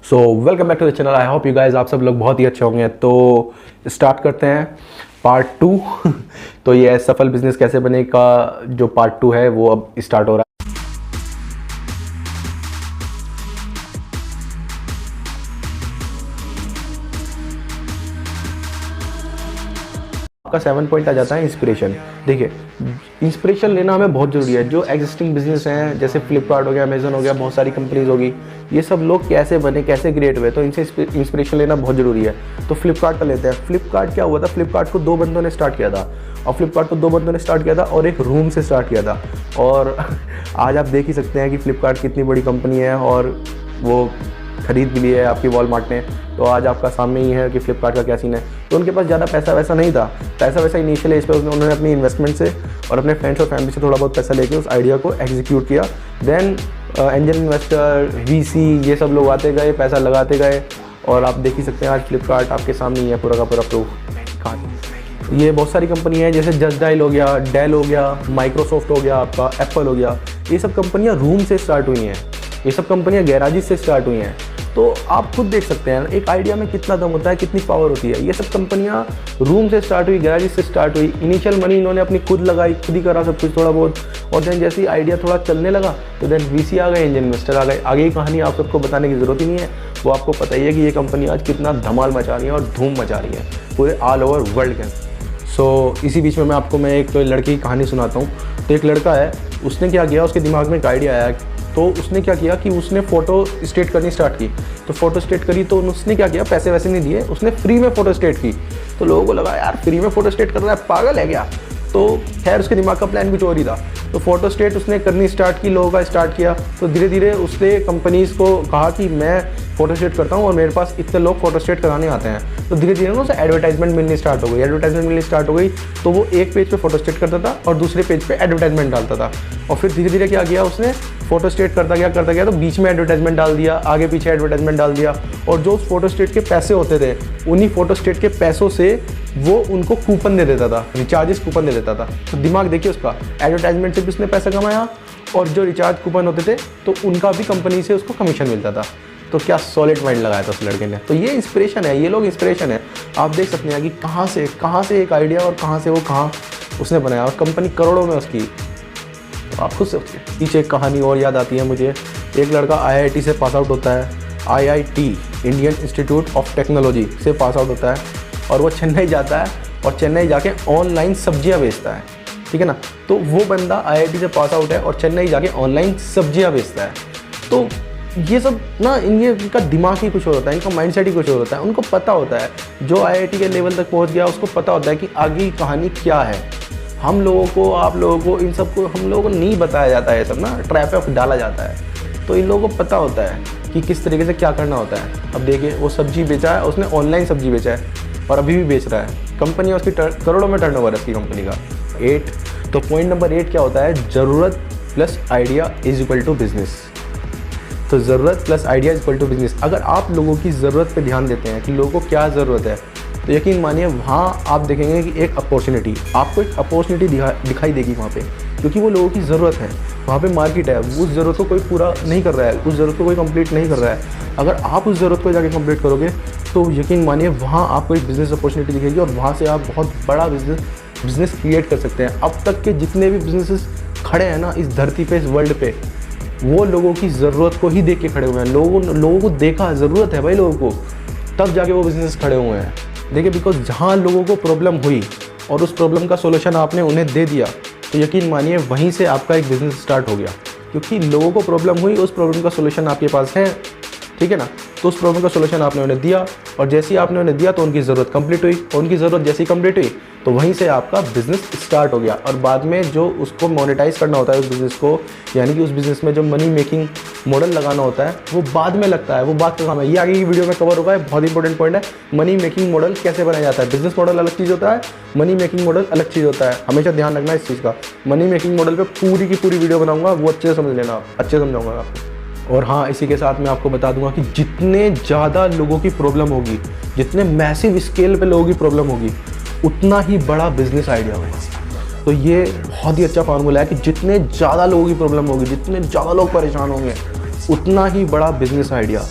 So welcome back to the channel. I hope you guys आप सब लोग बहुत ही अच्छे होंगे। तो स्टार्ट करते हैं पार्ट 2 तो ये सफल बिजनेस कैसे बने का जो पार्ट 2 है वो अब स्टार्ट हो रहा है। आपका 7 पॉइंट आ जाता है इंस्पिरेशन। देखिए, इंस्पिरेशन लेना हमें बहुत ज़रूरी है। जो एग्जिस्टिंग बिजनेस हैं जैसे फ्लिपकार्ट हो गया, अमेजन हो गया, बहुत सारी कंपनीज होगी, ये सब लोग कैसे बने, कैसे क्रिएट हुए, तो इनसे इंस्पिरेशन लेना बहुत ज़रूरी है। तो फ्लिपकार्ट का लेते हैं। फ्लिपकार्ट क्या हुआ था, फ्लिपकार्ट को 2 बंदों ने स्टार्ट किया था और एक रूम से स्टार्ट किया था। और आज आप देख ही सकते हैं कि फ्लिपकार्ट कितनी बड़ी कंपनी है और वो खरीद भी लिए है आपकी वॉलमार्ट ने। तो आज आपका सामने ही है कि फ्लिपकार्ट का क्या सीन है। तो उनके पास ज़्यादा पैसा वैसा नहीं था। पैसा वैसा इनिशियल एज पे उन्होंने अपनी इन्वेस्टमेंट से और अपने फ्रेंड्स और फैमिली से थोड़ा बहुत पैसा लेके उस आइडिया को एग्जीक्यूट किया। देन एंजल इन्वेस्टर, वीसी, ये सब लोग आते गए, पैसा लगाते गए और आप देख ही सकते हैं आज फ्लिपकार्ट आपके सामने ही है, पूरा का पूरा प्रूफ। ये बहुत सारी कंपनी है जैसे जस्ट डायल हो गया, डेल हो गया, माइक्रोसॉफ्ट हो गया, आपका एप्पल हो गया। ये सब कंपनियाँ रूम से स्टार्ट हुई हैं, ये सब कंपनियाँ गैराजेस से स्टार्ट हुई हैं। तो आप खुद देख सकते हैं एक आइडिया में कितना दम होता है, कितनी पावर होती है। ये सब कंपनियां रूम से स्टार्ट हुई, गैराजेस से स्टार्ट हुई। इनिशियल मनी इन्होंने अपनी खुद लगाई, खुद ही करा सब कुछ थोड़ा बहुत। और देन जैसे ही आइडिया थोड़ा चलने लगा तो देन वीसी आ गए, एंजल इन्वेस्टर आ गए। आगे की कहानी आप सबको बताने की ज़रूरत ही नहीं है, वो आपको पता ही है कि ये कंपनी आज कितना धमाल मचा रही है और धूम मचा रही है पूरे ऑल ओवर वर्ल्ड के। सो इसी बीच में मैं एक लड़के की कहानी सुनाता हूँ। तो एक लड़का है, उसने क्या किया, उसके दिमाग में एक आइडिया आया। तो उसने क्या किया कि उसने फ़ोटो स्टेट करनी स्टार्ट की। तो फ़ोटो स्टेट करी तो उसने क्या किया, पैसे वैसे नहीं दिए, उसने फ्री में फ़ोटो स्टेट की। तो लोगों को लगा यार फ्री में फ़ोटो स्टेट कर रहा है, पागल है क्या। तो खैर उसके दिमाग का प्लान कुछ और ही था। तो फ़ोटो स्टेट उसने करनी स्टार्ट की, लोगों का स्टार्ट किया। तो धीरे धीरे उसने कंपनीज़ को कहा कि मैं फ़ोटो स्टेट करता हूँ और मेरे पास इतने लोग फ़ोटो स्टेट कराने आते हैं। तो धीरे धीरे ना उसे एडवर्टाइजमेंट मिलनी स्टार्ट हो गई। तो वो एक पेज पे फ़ोटो स्टेट करता था और दूसरे पेज पे एडवर्टाइजमेंट डालता था। और फिर धीरे धीरे क्या किया उसने, फ़ोटो स्टेट करता गया तो बीच में एडवर्टाइजमेंट डाल दिया, आगे पीछे एडवर्टाइजमेंट डाल दिया। और जो उस फ़ोटो स्टेट के पैसे होते थे, उन्हीं फ़ोटो स्टेट के पैसों से वो उनको कूपन दे देता था, रिचार्जेस कूपन दे देता था। तो दिमाग देखिए उसका, एडवर्टाइजमेंट से भी उसने पैसा कमाया और जो रिचार्ज कूपन होते थे तो उनका भी कंपनी से उसको कमीशन मिलता था। तो क्या सॉलिड माइंड लगाया था उस लड़के ने। तो ये इंस्पिरेशन है, ये लोग इंस्पिरेशन है। आप देख सकते हैं कि कहाँ से एक आइडिया और कहाँ उसने बनाया और कंपनी करोड़ों में उसकी। तो आप खुद सोचिए। पीछे एक कहानी और याद आती है मुझे। एक लड़का IIT से पास आउट होता है, IIT Indian institute of technology से पास आउट होता है और वो चेन्नई जाता है और चेन्नई जाके ऑनलाइन सब्जियां बेचता है, ठीक है ना। तो वो बंदा IIT से पास आउट है और चेन्नई जाके ऑनलाइन सब्जियां बेचता है। तो ये सब ना इनका दिमाग ही कुछ और होता है, इनका माइंडसेट ही कुछ और होता है। उनको पता होता है, जो IIT के लेवल तक पहुंच गया उसको पता होता है कि आगे की कहानी क्या है। हम लोगों को, आप लोगों को, इन सबको हम लोगों को नहीं बताया जाता है, सब ना ट्रैप में डाला जाता है। तो इन लोगों को पता होता है कि किस तरीके से क्या करना होता है। अब देखिए वो सब्जी बेचा है, उसने ऑनलाइन सब्जी बेचा है और अभी भी बेच रहा है। कंपनी उसकी करोड़ों में टर्नओवर है उसकी कंपनी का। 8 तो पॉइंट नंबर 8 क्या होता है, ज़रूरत plus idea is equal to business. तो ज़रूरत plus idea is equal to business. अगर आप लोगों की ज़रूरत पे ध्यान देते हैं कि लोगों को क्या ज़रूरत है, तो यकीन मानिए वहाँ आप देखेंगे कि एक अपॉर्चुनिटी, आपको एक अपॉर्चुनिटी दिखाई देगी वहाँ पे, क्योंकि वो लोगों की ज़रूरत है। वहाँ पे मार्केट है, उस ज़रूरत को कोई पूरा नहीं कर रहा है, उस ज़रूरत को कोई कंप्लीट नहीं कर रहा है। अगर आप उस ज़रूरत को जाके कंप्लीट करोगे तो यकीन मानिए वहाँ आपको एक बिज़नेस अपॉर्चुनिटी दिखेगी और वहाँ से आप बहुत बड़ा बिज़नेस क्रिएट कर सकते हैं। अब तक के जितने भी बिजनेसेस खड़े हैं ना इस धरती पे, इस वर्ल्ड पे, वो लोगों की ज़रूरत को ही देख के खड़े हुए हैं। लोगों को देखा, ज़रूरत है भाई लोगों को, तब जाके वो बिज़नेस खड़े हुए हैं। देखिए, बिकॉज जहाँ लोगों को प्रॉब्लम हुई और उस प्रॉब्लम का सोल्यूशन आपने उन्हें दे दिया, तो यकीन मानिए वहीं से आपका एक बिज़नेस स्टार्ट हो गया। क्योंकि लोगों को प्रॉब्लम हुई, उस प्रॉब्लम का सोल्यूशन आपके पास है, ठीक है ना। तो उस प्रॉब्लम का सोल्यूशन आपने उन्हें दिया और जैसे ही आपने उन्हें दिया तो उनकी ज़रूरत कंप्लीट हुई और उनकी ज़रूरत जैसी कंप्लीट हुई तो वहीं से आपका बिज़नेस स्टार्ट हो गया। और बाद में जो उसको मोनेटाइज करना होता है उस बिज़नेस को, यानी कि उस बिज़नेस में जो मनी मेकिंग मॉडल लगाना होता है वो बाद में लगता है, वो बात का काम है। ये आगे की वीडियो में कवर होगा, बहुत इंपॉर्टेंट पॉइंट है। मनी मेकिंग मॉडल कैसे बनाया जाता है, बिजनेस मॉडल अलग चीज़ होता है, मनी मेकिंग मॉडल अलग चीज़ होता है। हमेशा ध्यान रखना इस चीज़ का। मनी मेकिंग मॉडल पर पूरी की पूरी वीडियो बनाऊंगा, वो अच्छे से समझ लेना, अच्छे समझाऊंगा आपको। और हाँ, इसी के साथ मैं आपको बता दूंगा कि जितने ज़्यादा लोगों की प्रॉब्लम होगी, जितने मैसिव स्केल पे लोगों की प्रॉब्लम होगी, उतना ही बड़ा बिजनेस आइडिया होगा। तो ये बहुत ही अच्छा फार्मूला है कि जितने ज़्यादा लोगों की प्रॉब्लम होगी, जितने ज़्यादा लोग परेशान होंगे, उतना ही बड़ा बिजनेस आइडिया।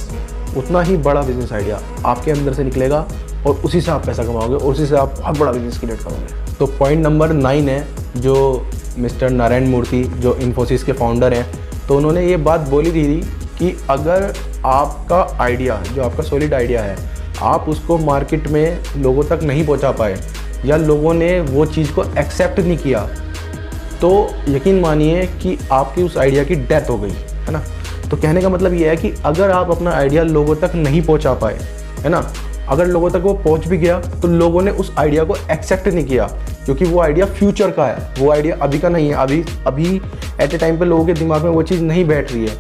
उतना ही बड़ा बिजनेस आइडिया आपके अंदर से निकलेगा और उसी से आप पैसा कमाओगे और उसी से आप बहुत बड़ा बिजनेस क्रिएट करोगे। तो पॉइंट नंबर 9 है, जो मिस्टर नारायण मूर्ति जो इन्फोसिस के फाउंडर हैं, तो उन्होंने ये बात बोली थी कि अगर आपका आइडिया, जो आपका सॉलिड आइडिया है, आप उसको मार्केट में लोगों तक नहीं पहुंचा पाए या लोगों ने वो चीज़ को एक्सेप्ट नहीं किया, तो यकीन मानिए कि आपकी उस आइडिया की डेथ हो गई, है ना। तो कहने का मतलब ये है कि अगर आप अपना आइडिया लोगों तक नहीं पहुंचा पाए, है ना, अगर लोगों तक वो पहुंच भी गया तो लोगों ने उस आइडिया को एक्सेप्ट नहीं किया, क्योंकि वो आइडिया फ्यूचर का है, वो आइडिया अभी का नहीं है। अभी एट ए टाइम पे लोगों के दिमाग में वो चीज़ नहीं बैठ रही है,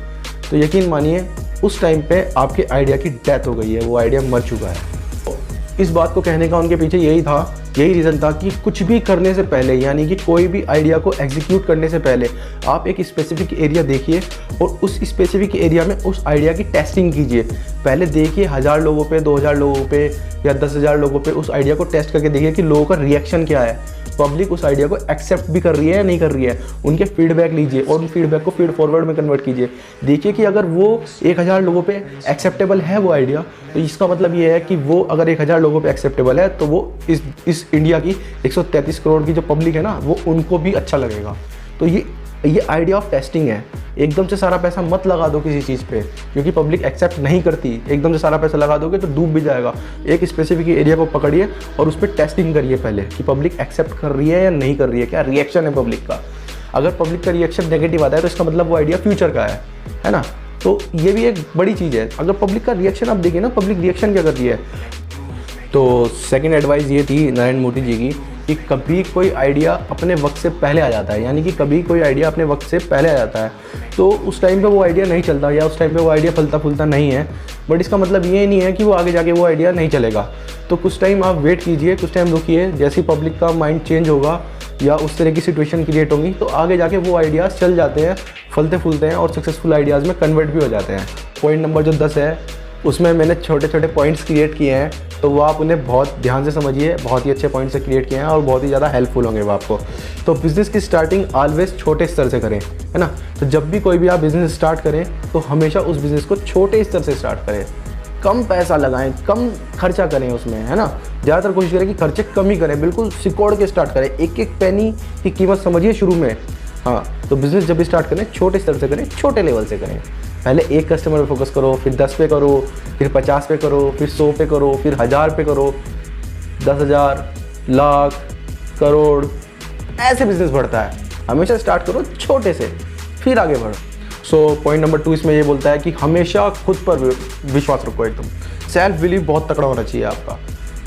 तो यकीन मानिए उस टाइम पे आपके आइडिया की डेथ हो गई है, वो आइडिया मर चुका है। तो इस बात को कहने का उनके पीछे यही रीज़न था कि कुछ भी करने से पहले, यानी कि कोई भी आइडिया को एग्जीक्यूट करने से पहले आप एक स्पेसिफिक एरिया देखिए और उस स्पेसिफिक एरिया में उस आइडिया की टेस्टिंग कीजिए। पहले देखिए 1000 लोगों पे, 2000 लोगों पे या 10,000 लोगों पे उस आइडिया को टेस्ट करके देखिए कि लोगों का रिएक्शन क्या है, पब्लिक उस आइडिया को एक्सेप्ट भी कर रही है या नहीं कर रही है। उनके फीडबैक लीजिए और उन फीडबैक को फीड फॉरवर्ड में कन्वर्ट कीजिए। देखिए कि अगर वो 1000 लोगों पे एक्सेप्टेबल है वो आइडिया, तो इसका मतलब ये है कि वो अगर 1000 लोगों पे एक्सेप्टेबल है तो वो इस इंडिया की 133 करोड़ की जो पब्लिक है ना, वो उनको भी अच्छा लगेगा। तो ये आइडिया ऑफ टेस्टिंग है। एकदम से सारा पैसा मत लगा दो किसी चीज़ पे, क्योंकि पब्लिक एक्सेप्ट नहीं करती। एकदम से सारा पैसा लगा दोगे तो डूब भी जाएगा। एक स्पेसिफिक एरिया को पकड़िए और उस पर टेस्टिंग करिए पहले कि पब्लिक एक्सेप्ट कर रही है या नहीं कर रही है, क्या रिएक्शन है पब्लिक का। अगर पब्लिक का रिएक्शन नेगेटिव आता है तो इसका मतलब वो आइडिया फ्यूचर का है ना। तो ये भी एक बड़ी चीज़ है। अगर पब्लिक का रिएक्शन आप देखिए ना, पब्लिक रिएक्शन क्या करती है। तो सेकेंड एडवाइस ये थी नारायण मूर्ति जी की कि कभी कोई आइडिया अपने वक्त से पहले आ जाता है, यानी कि कभी कोई आइडिया अपने वक्त से पहले आ जाता है तो उस टाइम पे वो आइडिया नहीं चलता या उस टाइम पे वो आइडिया फलता फूलता नहीं है। बट इसका मतलब ये नहीं है कि वो आगे जाके वो आइडिया नहीं चलेगा। तो कुछ टाइम आप वेट कीजिए, कुछ टाइम रुकिए, जैसे ही पब्लिक का माइंड चेंज होगा या उस तरह की सिचुएशन क्रिएट होगी तो आगे जाके वो आइडियाज़ चल जाते हैं, फलते फूलते हैं और सक्सेसफुल आइडियाज़ में कन्वर्ट भी हो जाते हैं। पॉइंट नंबर जो 10 है उसमें मैंने छोटे छोटे पॉइंट्स क्रिएट किए हैं, तो वो आप उन्हें बहुत ध्यान से समझिए। बहुत ही अच्छे पॉइंट से क्रिएट किए हैं और बहुत ही ज़्यादा हेल्पफुल होंगे वो आपको। तो बिज़नेस की स्टार्टिंग ऑलवेज छोटे स्तर से करें, है ना। तो जब भी कोई भी आप बिज़नेस स्टार्ट करें तो हमेशा उस बिज़नेस को छोटे स्तर से स्टार्ट करें। कम पैसा लगाएं, कम खर्चा करें उसमें, है ना। ज़्यादातर कोशिश करें कि खर्चे कम ही करें, बिल्कुल सिकोड़ के स्टार्ट करें। एक एक पैनी की कीमत समझिए शुरू में। हाँ, तो बिज़नेस जब भी स्टार्ट करें छोटे स्तर से करें, छोटे लेवल से करें। पहले एक कस्टमर पे फोकस करो, फिर 10 पे करो, फिर 50 पे करो, फिर 100 पे करो, फिर 1000 पे करो, 10,000, लाख, करोड़, ऐसे बिजनेस बढ़ता है। हमेशा स्टार्ट करो छोटे से, फिर आगे बढ़ो। सो पॉइंट नंबर 2 इसमें ये बोलता है कि हमेशा खुद पर विश्वास रखो। एकदम सेल्फ बिलीव बहुत तगड़ा होना चाहिए आपका।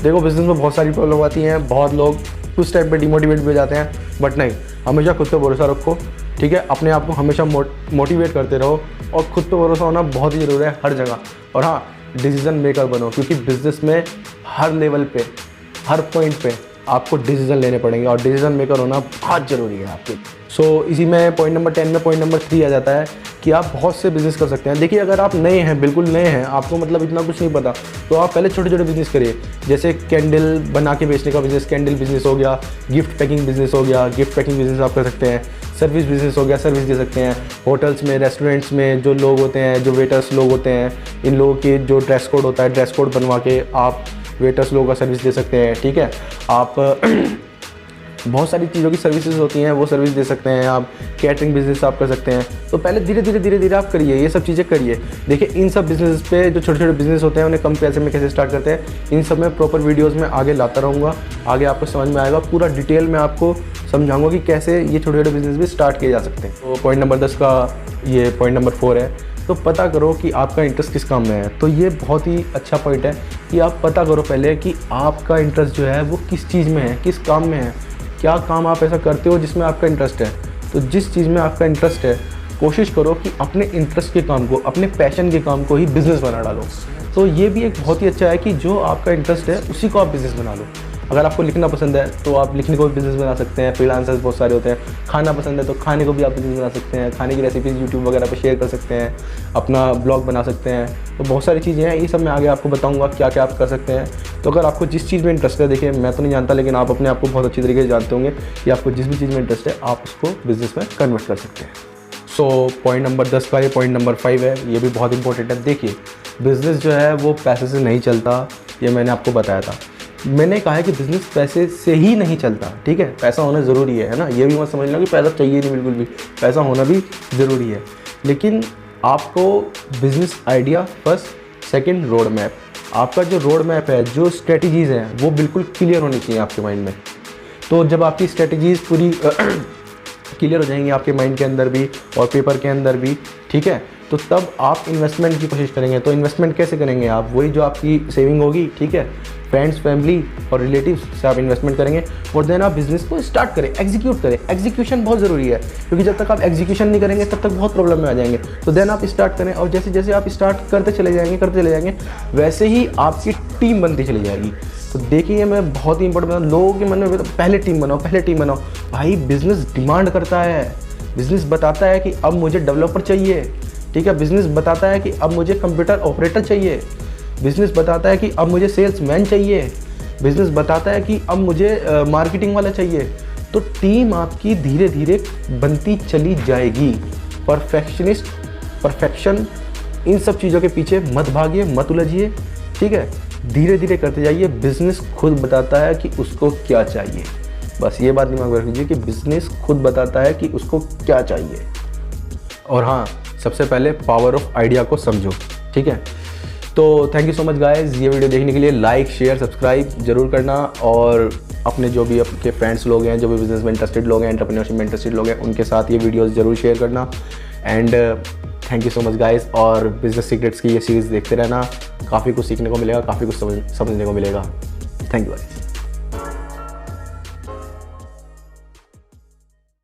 देखो बिजनेस में बहुत सारी प्रॉब्लम आती हैं, बहुत लोग उस टाइम पे डिमोटिवेट भी हो जाते हैं, बट नहीं, हमेशा खुद पे भरोसा रखो, ठीक है। अपने आप को हमेशा मोटिवेट करते रहो और खुद पे भरोसा होना बहुत ही ज़रूरी है हर जगह। और हाँ, डिसीजन मेकर बनो, क्योंकि बिजनेस में हर लेवल पे, हर पॉइंट पे आपको डिसीजन लेने पड़ेंगे और डिसीजन मेकर होना बहुत ज़रूरी है आपके। सो इसी में पॉइंट नंबर 10 में पॉइंट नंबर 3 आ जाता है कि आप बहुत से बिज़नेस कर सकते हैं। देखिए, अगर आप नए हैं, बिल्कुल नए हैं, आपको मतलब इतना कुछ नहीं पता, तो आप पहले छोटे छोटे बिज़नेस करिए। जैसे कैंडल बना के बेचने का बिज़नेस, कैंडल बिज़नेस हो गया। गिफ्ट पैकिंग बिज़नेस हो गया, गिफ्ट पैकिंग बिज़नेस आप कर सकते हैं। सर्विस बिज़नेस हो गया, सर्विस दे सकते हैं। होटल्स में, रेस्टोरेंट्स में जो लोग होते हैं, जो वेटर्स लोग होते हैं, इन लोगों के जो ड्रेस कोड होता है, ड्रेस कोड बनवा के आप वेटर्स लोगों का सर्विस दे सकते हैं, ठीक है। आप बहुत सारी चीज़ों की सर्विसेज होती हैं, वो सर्विस दे सकते हैं आप। कैटरिंग बिजनेस आप कर सकते हैं। तो पहले धीरे धीरे आप करिए, ये सब चीज़ें करिए। देखिए, इन सब बिजनेस पे जो छोटे छोटे बिजनेस होते हैं उन्हें कम पैसे में कैसे स्टार्ट करते हैं, इन सब में प्रॉपर वीडियोज़ में आगे लाता रहूँगा। आगे आपको समझ में आएगा, पूरा डिटेल में आपको समझाऊंगा कि कैसे ये छोटे छोटे बिजनेस भी स्टार्ट किए जा सकते हैं। तो पॉइंट नंबर 10 का ये पॉइंट नंबर 4 है, तो पता करो कि आपका इंटरेस्ट किस काम में है। तो ये बहुत ही अच्छा पॉइंट है कि आप पता करो पहले कि आपका इंटरेस्ट जो है वो किस चीज़ में है, किस काम में है। क्या काम आप ऐसा करते हो जिसमें आपका इंटरेस्ट है। तो जिस चीज़ में आपका इंटरेस्ट है, कोशिश करो कि अपने इंटरेस्ट के काम को, अपने पैशन के काम को ही बिज़नेस बना डालो। तो ये भी एक बहुत ही अच्छा है कि जो आपका इंटरेस्ट है उसी को आप बिज़नेस बना लो। अगर आपको लिखना पसंद है तो आप लिखने को भी बिज़नेस बना सकते हैं। फ्रीलांसर्स बहुत सारे होते हैं। खाना पसंद है तो खाने को भी आप बिज़नेस बना सकते हैं। खाने की रेसिपीज़ यूट्यूब वगैरह पे शेयर कर सकते हैं, अपना ब्लॉग बना सकते हैं। तो बहुत सारी चीज़ें हैं, ये सब मैं आगे आपको बताऊंगा क्या क्या आप कर सकते हैं। तो अगर आपको जिस चीज़ में इंटरेस्ट है, देखिए मैं तो नहीं जानता, लेकिन आप अपने आप को बहुत अच्छी तरीके से जानते होंगे कि आपको जिस भी चीज़ में इंटरेस्ट है आप उसको बिज़नेस में कन्वर्ट कर सकते हैं। सो पॉइंट नंबर 10 का ये पॉइंट नंबर 5 है, ये भी बहुत इंपॉर्टेंट है। देखिए बिज़नेस जो है वो पैसे से नहीं चलता, ये मैंने आपको बताया था। मैंने कहा है कि बिज़नेस पैसे से ही नहीं चलता, ठीक है, पैसा होना ज़रूरी है ना, ये भी मत समझना कि पैसा चाहिए नहीं, बिल्कुल भी पैसा होना भी ज़रूरी है। लेकिन आपको business idea first, second road map, आपका जो रोड मैप है, जो स्ट्रेटजीज़ हैं वो बिल्कुल क्लियर होनी चाहिए आपके माइंड में। तो जब आपकी स्ट्रेटजीज़ पूरी क्लियर हो जाएंगी आपके माइंड के अंदर भी और पेपर के अंदर भी, ठीक है, तो तब आप इन्वेस्टमेंट की कोशिश करेंगे। तो इन्वेस्टमेंट कैसे करेंगे आप, वही जो आपकी सेविंग होगी, ठीक है, फ्रेंड्स, फैमिली और रिलेटिव्स से आप इन्वेस्टमेंट करेंगे और देन आप बिज़नेस को स्टार्ट करें, एग्जीक्यूट करें। एग्जीक्यूशन बहुत ज़रूरी है, क्योंकि जब तक आप एग्जीक्यूशन नहीं करेंगे तब तक बहुत प्रॉब्लम में आ जाएंगे। तो देन आप स्टार्ट करें और जैसे जैसे आप स्टार्ट करते चले जाएंगे वैसे ही आपकी टीम बनती चली जाएगी। तो देखिए मैं बहुत ही इंपॉर्टेंट, लोगों के मन में पहले टीम बनाओ। भाई बिज़नेस डिमांड करता है, बिज़नेस बताता है कि अब मुझे डेवलपर चाहिए, ठीक है, बिज़नेस बताता है कि अब मुझे कंप्यूटर ऑपरेटर चाहिए, बिज़नेस बताता है कि अब मुझे सेल्समैन चाहिए, बिज़नेस बताता है कि अब मुझे मार्केटिंग वाला चाहिए। तो टीम आपकी धीरे धीरे बनती चली जाएगी। परफेक्शन इन सब चीज़ों के पीछे मत भागिए, मत उलझिए, ठीक है, धीरे धीरे करते जाइए। बिज़नेस खुद बताता है कि उसको क्या चाहिए, बस ये बात दिमाग में रखिए कि बिज़नेस खुद बताता है कि उसको क्या चाहिए। और हाँ, सबसे पहले पावर ऑफ आइडिया को समझो, ठीक है। तो thank you so much guys, ये वीडियो देखने के लिए लाइक शेयर सब्सक्राइब जरूर करना और अपने जो भी आपके फ्रेंड्स लोग हैं, जो भी बिजनेस में इंटरेस्टेड लोग हैं, एंटरप्रेन्योरशिप में इंटरेस्टेड लोग हैं, उनके साथ ये वीडियोस जरूर शेयर करना। And thank you so much guys, और बिजनेस सीक्रेट्स की ये सीरीज़ देखते रहना, काफ़ी कुछ सीखने को मिलेगा, काफ़ी कुछ समझने को मिलेगा। Thank you guys.